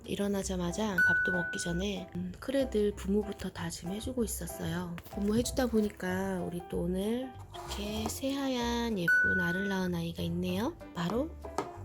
일어나자마자 밥도 먹기 전에 크레들 부무부터 다 지금 해주고 있었어요. 부무 해주다 보니까 우리 또 오늘 이렇게 새하얀 예쁜 알을 낳은 아이가 있네요. 바로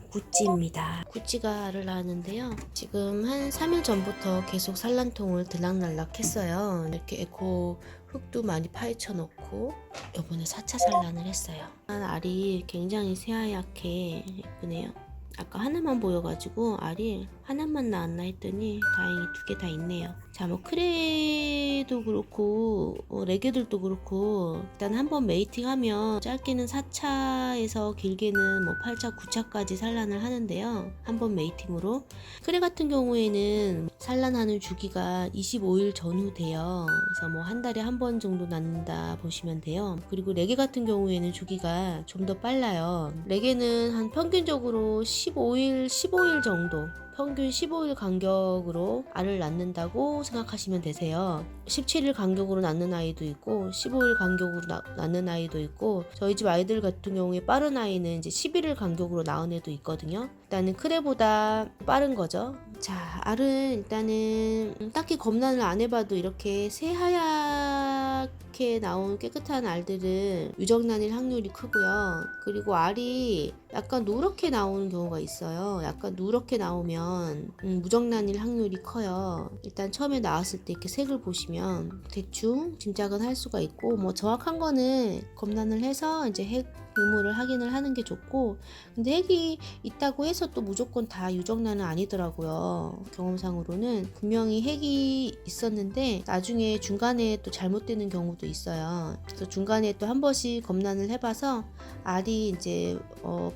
구찌입니다. 구찌가 알을 낳았는데요. 지금 한 3일 전부터 계속 산란통을 들락날락 했어요. 이렇게 에코 흙도 많이 파헤쳐 놓고 이번에 4차 산란을 했어요. 알이 굉장히 새하얗게 예쁘네요. 아까 하나만 보여가지고 알이 하나만 나왔나 했더니 다행히 2개 다 있네요. 자, 뭐 크레도 그렇고 레게들도 그렇고 일단 한번 메이팅하면 짧게는 4차에서 길게는 뭐 8차, 9차까지 산란을 하는데요. 한번 메이팅으로 크레 같은 경우에는 산란하는 주기가 25일 전후 돼요. 그래서 뭐 한 달에 한 번 정도 낳는다 보시면 돼요. 그리고 레게 같은 경우에는 주기가 좀 더 빨라요. 레게는 한 평균적으로 15일 정도, 평균 15일 간격으로 알을 낳는다고 생각하시면 되세요. 17일 간격으로 낳는 아이도 있고 15일 간격으로 낳는 아이도 있고, 저희 집 아이들 같은 경우에 빠른 아이는 이제 11일 간격으로 낳은 애도 있거든요. 일단은 크레보다 빠른 거죠. 자, 알은 일단은 딱히 검란을 안 해봐도 이렇게 새하얗게 나온 깨끗한 알들은 유정란일 확률이 크고요. 그리고 알이 약간 누렇게 나오는 경우가 있어요. 약간 누렇게 나오면 무정란일 확률이 커요. 일단 처음에 나왔을 때 이렇게 색을 보시면 대충 짐작은 할 수가 있고, 뭐 정확한 거는 검란을 해서 이제 핵 유무를 확인을 하는 게 좋고, 근데 핵이 있다고 해서 또 무조건 다 유정란은 아니더라고요. 경험상으로는 분명히 핵이 있었는데 나중에 중간에 또 잘못되는 경우도 있어요. 그래서 중간에 또 한 번씩 검란을 해봐서 알이 이제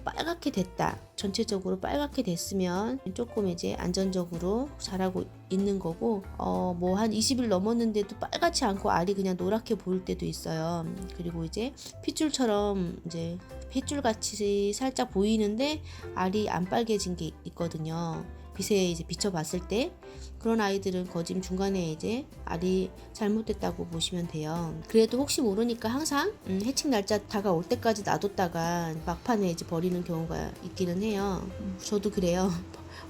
빨갛게 됐다, 전체적으로 빨갛게 됐으면 조금 이제 안전적으로 자라고 있는 거고, 뭐 한 20일 넘었는데도 빨갛지 않고 알이 그냥 노랗게 보일 때도 있어요. 그리고 이제 핏줄처럼 이제 핏줄 같이 살짝 보이는데 알이 안 빨개진 게 있거든요. 빛에 이제 비춰봤을 때 그런 아이들은 거짐 중간에 이제 알이 잘못됐다고 보시면 돼요. 그래도 혹시 모르니까 항상 해칭 날짜 다가올 때까지 놔뒀다가 막판에 이제 버리는 경우가 있기는 해요. 저도 그래요.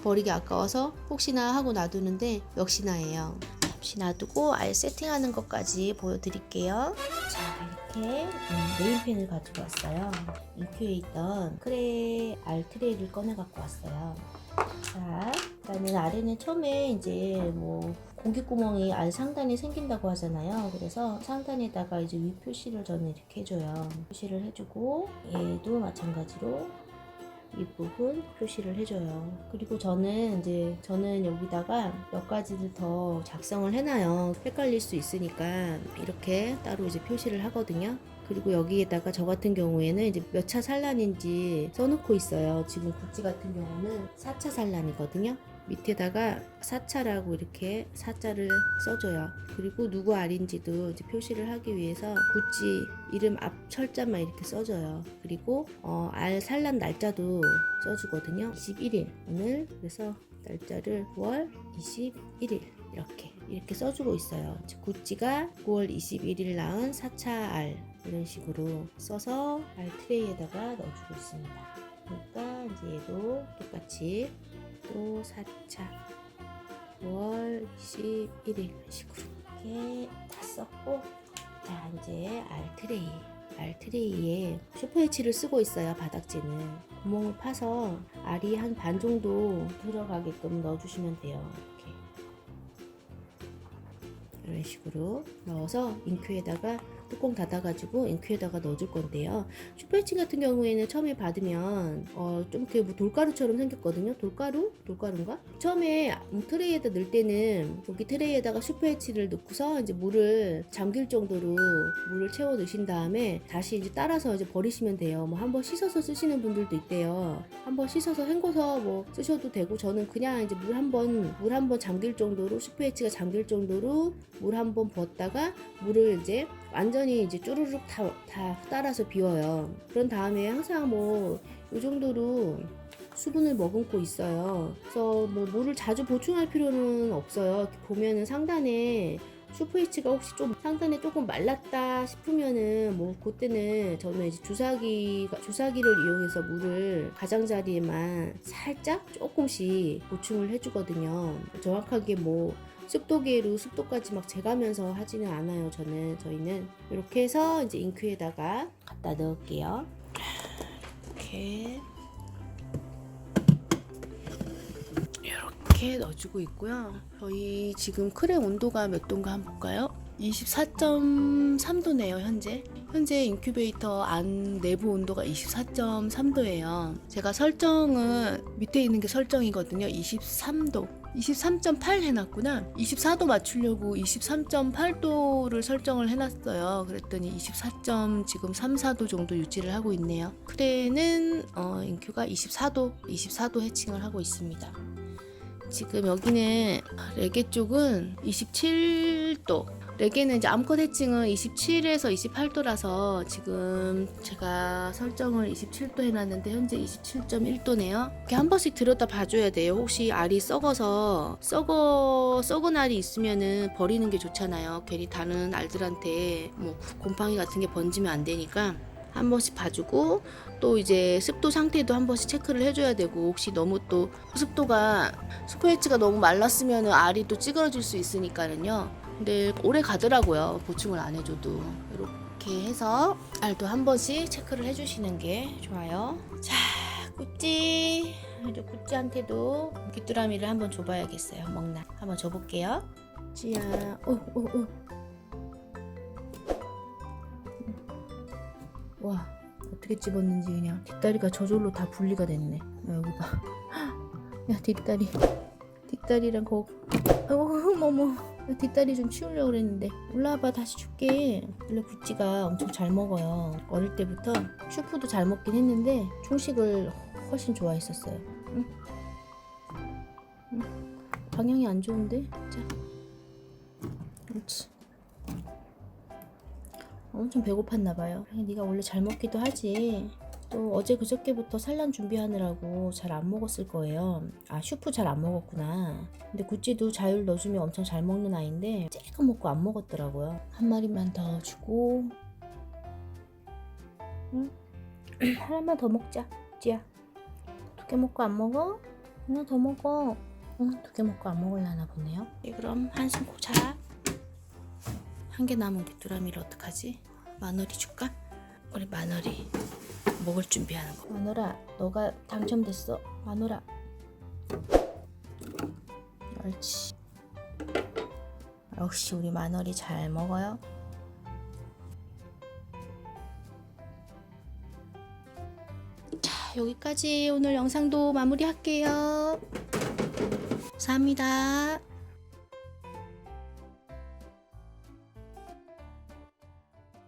버리기 아까워서 혹시나 하고 놔두는데 역시나예요. 잠시 놔두고 알 세팅하는 것까지 보여드릴게요. 자, 이렇게 네임펜을 가지고 왔어요. 인큐에 있던 크레 알 트레이를 꺼내 갖고 왔어요. 자, 일단은 알에는 처음에 이제 뭐 공기구멍이 알 상단에 생긴다고 하잖아요. 그래서 상단에다가 이제 위 표시를 저는 이렇게 해줘요. 표시를 해주고, 얘도 마찬가지로 이 부분 표시를 해줘요. 그리고 저는 여기다가 몇 가지를 더 작성을 해놔요. 헷갈릴 수 있으니까 이렇게 따로 이제 표시를 하거든요. 그리고 여기에다가 저 같은 경우에는 이제 몇 차 산란인지 써놓고 있어요. 지금 구찌 같은 경우는 4차 산란이거든요. 밑에다가 4차라고 이렇게 4자를 써줘요. 그리고 누구 알인지도 이제 표시를 하기 위해서 구찌 이름 앞 철자만 이렇게 써줘요. 그리고 알 산란 날짜도 써주거든요. 21일 오늘, 그래서 날짜를 9월 21일 이렇게 써주고 있어요. 구찌가 9월 21일 낳은 4차 알, 이런 식으로 써서 알 트레이에다가 넣어주고 있습니다. 그러니까 이제 얘도 똑같이 또 4차 9월 21일 이런 식으로 이렇게 다 썼고, 자, 이제 알 트레이에 슈퍼헤치를 쓰고 있어요. 바닥재는 구멍을 파서 알이 한 반 정도 들어가게끔 넣어주시면 돼요. 이런 식으로 넣어서 잉크에다가 뚜껑 닫아가지고 잉크에다가 넣어줄 건데요. 슈퍼헤칭 같은 경우에는 처음에 받으면 좀 이렇게 뭐 돌가루처럼 생겼거든요. 돌가루인가? 처음에 트레이에다 넣을 때는 여기 트레이에다가 슈퍼헤치를 넣고서 이제 물을 잠길 정도로 물을 채워 넣으신 다음에 다시 이제 따라서 이제 버리시면 돼요. 뭐 한번 씻어서 쓰시는 분들도 있대요. 한번 씻어서 헹궈서 뭐 쓰셔도 되고, 저는 그냥 이제 물 한번 잠길 정도로, 슈퍼헤치가 잠길 정도로 물 한번 부었다가 물을 이제 완전히 이제 쪼르륵 다 따라서 비워요. 그런 다음에 항상 뭐 이 정도로 수분을 머금고 있어요. 그래서 뭐 물을 자주 보충할 필요는 없어요. 이렇게 보면은 상단에 슈프위치가 혹시 좀 상단에 조금 말랐다 싶으면은 뭐 그때는 저는 이제 주사기를 이용해서 물을 가장자리에만 살짝 조금씩 보충을 해주거든요. 정확하게 뭐 습도계로 습도까지 막 재가면서 하지는 않아요. 저희는 이렇게 해서 이제 잉크에다가 갖다 넣을게요. 이렇게 넣어주고 있고요. 저희 지금 크레 온도가 몇 도인가 한번 볼까요? 24.3도네요. 현재 인큐베이터 안 내부 온도가 24.3도예요. 제가 설정은 밑에 있는 게 설정이거든요. 23도 23.8 해놨구나. 24도 맞추려고 23.8도를 설정을 해놨어요. 그랬더니 24. 지금 3, 4도 정도 유지를 하고 있네요. 크레는 인큐가 24도 해칭을 하고 있습니다. 지금 여기는 레게 쪽은 27도. 레게는 이제 암컷 해칭은 27에서 28도라서 지금 제가 설정을 27도 해놨는데 현재 27.1도네요. 이렇게 한 번씩 들여다 봐줘야 돼요. 혹시 알이 썩은 알이 있으면은 버리는 게 좋잖아요. 괜히 다른 알들한테 뭐 곰팡이 같은 게 번지면 안 되니까 한 번씩 봐주고, 또 이제 습도 상태도 한 번씩 체크를 해줘야 되고, 혹시 너무 또 슈퍼웨치가 너무 말랐으면 알이 또 찌그러질 수 있으니까는요. 근데 오래 가더라고요. 보충을 안 해줘도. 이렇게 해서 알도 한 번씩 체크를 해주시는 게 좋아요. 자, 꾸찌한테도 귀뚜라미를 한번 줘봐야겠어요. 먹나? 한번 줘볼게요. 찌야, 와, 어떻게 집었는지 그냥 뒷다리가 저절로 다 분리가 됐네. 여기 봐. 야, 뒷다리랑 어머. 뒷다리 좀 치우려고 그랬는데. 올라와봐, 다시 줄게. 원래 구찌가 엄청 잘 먹어요. 어릴 때부터 슈프도 잘 먹긴 했는데 중식을 훨씬 좋아했었어요. 응? 방향이 안 좋은데? 자, 그렇지. 엄청 배고팠나봐요. 네가 원래 잘 먹기도 하지. 또 어제 그저께부터 산란 준비하느라고 잘 안 먹었을 거예요. 아, 슈프 잘 안 먹었구나. 근데 구찌도 자율 넣어주면 엄청 잘 먹는 아이인데 조금 먹고 안 먹었더라고요. 한 마리만 더 주고, 응? 하나만 더 먹자. 구찌야, 2개 먹고 안 먹어? 하나 더 먹어. 응, 2개 먹고 안 먹으려나 보네요. 그럼 한숨 고자. 1개 남은 귀뚜라미를 어떡하지? 마늘이 줄까? 우리 마늘이 먹을 준비하는 거. 마늘아, 너가 당첨됐어. 마늘아. 옳지. 역시 우리 마늘이 잘 먹어요. 자, 여기까지 오늘 영상도 마무리할게요. 감사합니다.